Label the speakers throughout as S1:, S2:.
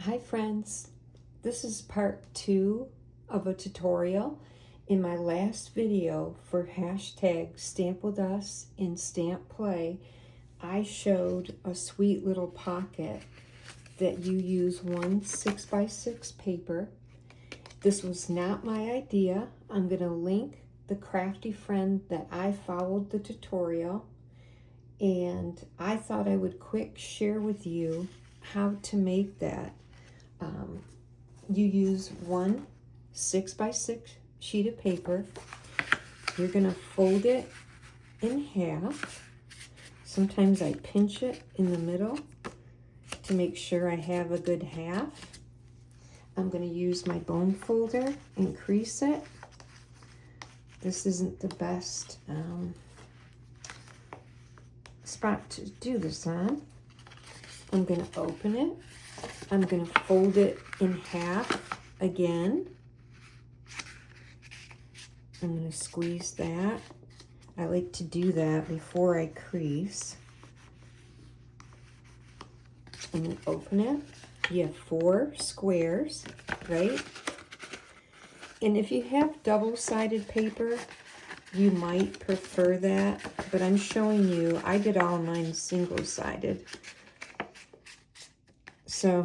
S1: Hi friends, this is part 2 of a tutorial. In my last video for hashtag Stamp With Us in Stamp Play, I showed a sweet little pocket that you use one 6x6 paper. This was not my idea. I'm going to link the crafty friend that I followed the tutorial, and I thought I would quick share with you how to make that. You use one 6x6 sheet of paper. You're going to fold it in half. Sometimes I pinch it in the middle to make sure I have a good half. I'm going to use my bone folder and crease it. This isn't the best spot to do this on. I'm going to open it. I'm going to fold it in half again. I'm going to squeeze that. I like to do that before I crease. And then open it. You have 4 squares, right? And if you have double-sided paper, you might prefer that, but I'm showing you, I did all mine single-sided. So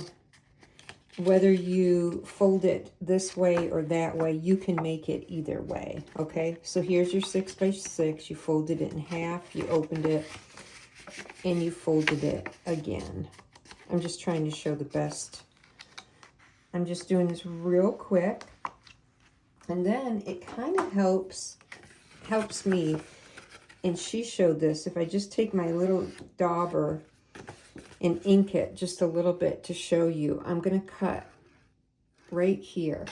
S1: whether you fold it this way or that way, you can make it either way, okay? So here's your 6x6. You folded it in half, you opened it, and you folded it again. I'm just trying to show the best. I'm just doing this real quick. And then it kind of helps me, and she showed this, if I just take my little dauber and ink it just a little bit to show you. I'm going to cut right here.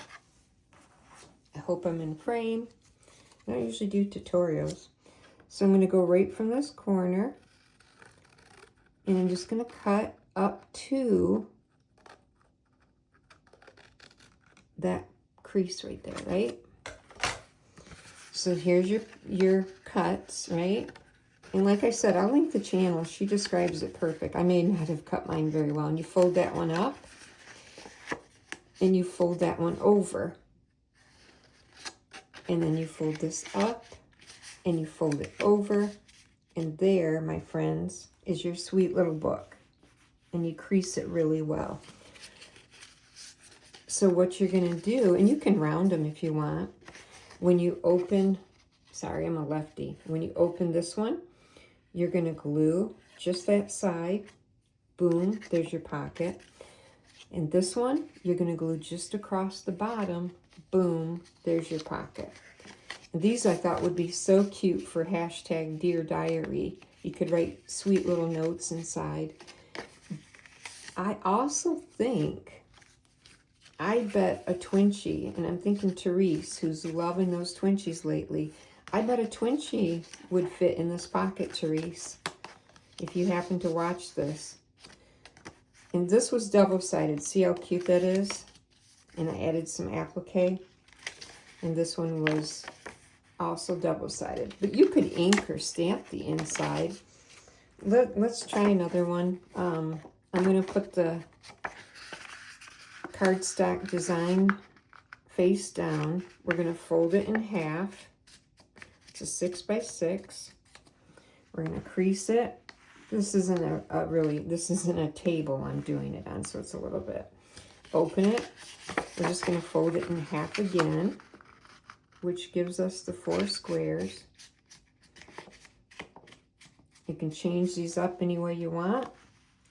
S1: I hope I'm in frame. I don't usually do tutorials. So I'm going to go right from this corner, and I'm just going to cut up to that crease right there, right? So here's your cuts, right? And like I said, I'll link the channel. She describes it perfect. I may not have cut mine very well. And you fold that one up, and you fold that one over. And then you fold this up, and you fold it over. And there, my friends, is your sweet little book. And you crease it really well. So what you're going to do, and you can round them if you want. When you open, sorry, I'm a lefty. When you open this one, you're going to glue just that side. Boom, there's your pocket. And this one, you're going to glue just across the bottom. Boom, there's your pocket. And these I thought would be so cute for hashtag Dear Diary. You could write sweet little notes inside. I also think, I bet a twinchie, and I'm thinking Therese, who's loving those twinchies lately, I bet a twinchie would fit in this pocket, Therese, if you happen to watch this. And this was double-sided. See how cute that is? And I added some applique. And this one was also double-sided. But you could ink or stamp the inside. Let's try another one. I'm going to put the cardstock design face down. We're going to fold it in half. It's a 6x6. We're going to crease it. This isn't this isn't a table I'm doing it on, so it's a little bit. Open it. We're just going to fold it in half again, which gives us the 4 squares. You can change these up any way you want.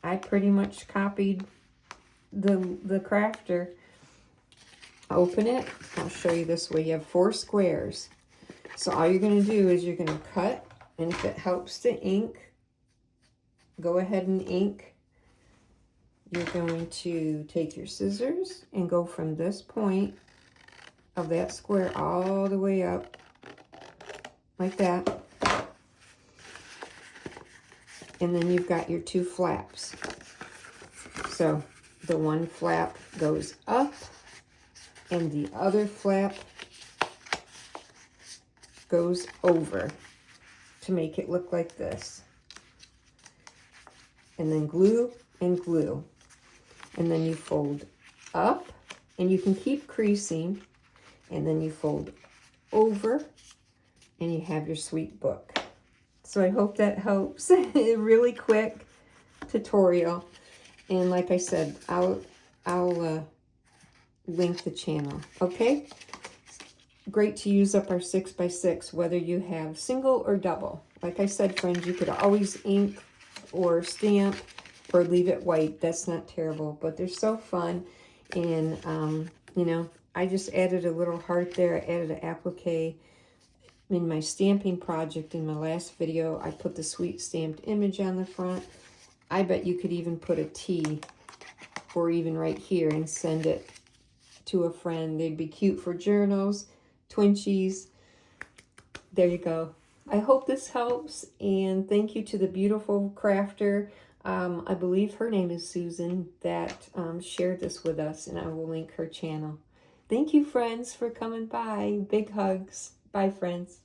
S1: I pretty much copied the crafter. Open it. I'll show you this way. You have 4 squares. So all you're going to do is you're going to cut, and if it helps to ink, go ahead and ink. You're going to take your scissors and go from this point of that square all the way up, like that. And then you've got your 2 flaps. So the one flap goes up, and the other flap goes over to make it look like this. And then glue and glue. and then you fold up, and you can keep creasing, and then you fold over, and you have your sweet book. So I hope that helps. A really quick tutorial. And like I said, I'll link the channel. Okay? Great to use up our 6x6, whether you have single or double. Like I said, friends, you could always ink or stamp or leave it white. That's not terrible, but they're so fun. And, you know, I just added a little heart there. I added an applique. In my stamping project in my last video, I put the sweet stamped image on the front. I bet you could even put a T or even right here and send it to a friend. They'd be cute for journals, twinchies. There you go. I hope this helps, and thank you to the beautiful crafter. I believe her name is Susan, that shared this with us, and I will link her channel. Thank you, friends, for coming by. Big hugs. Bye, friends.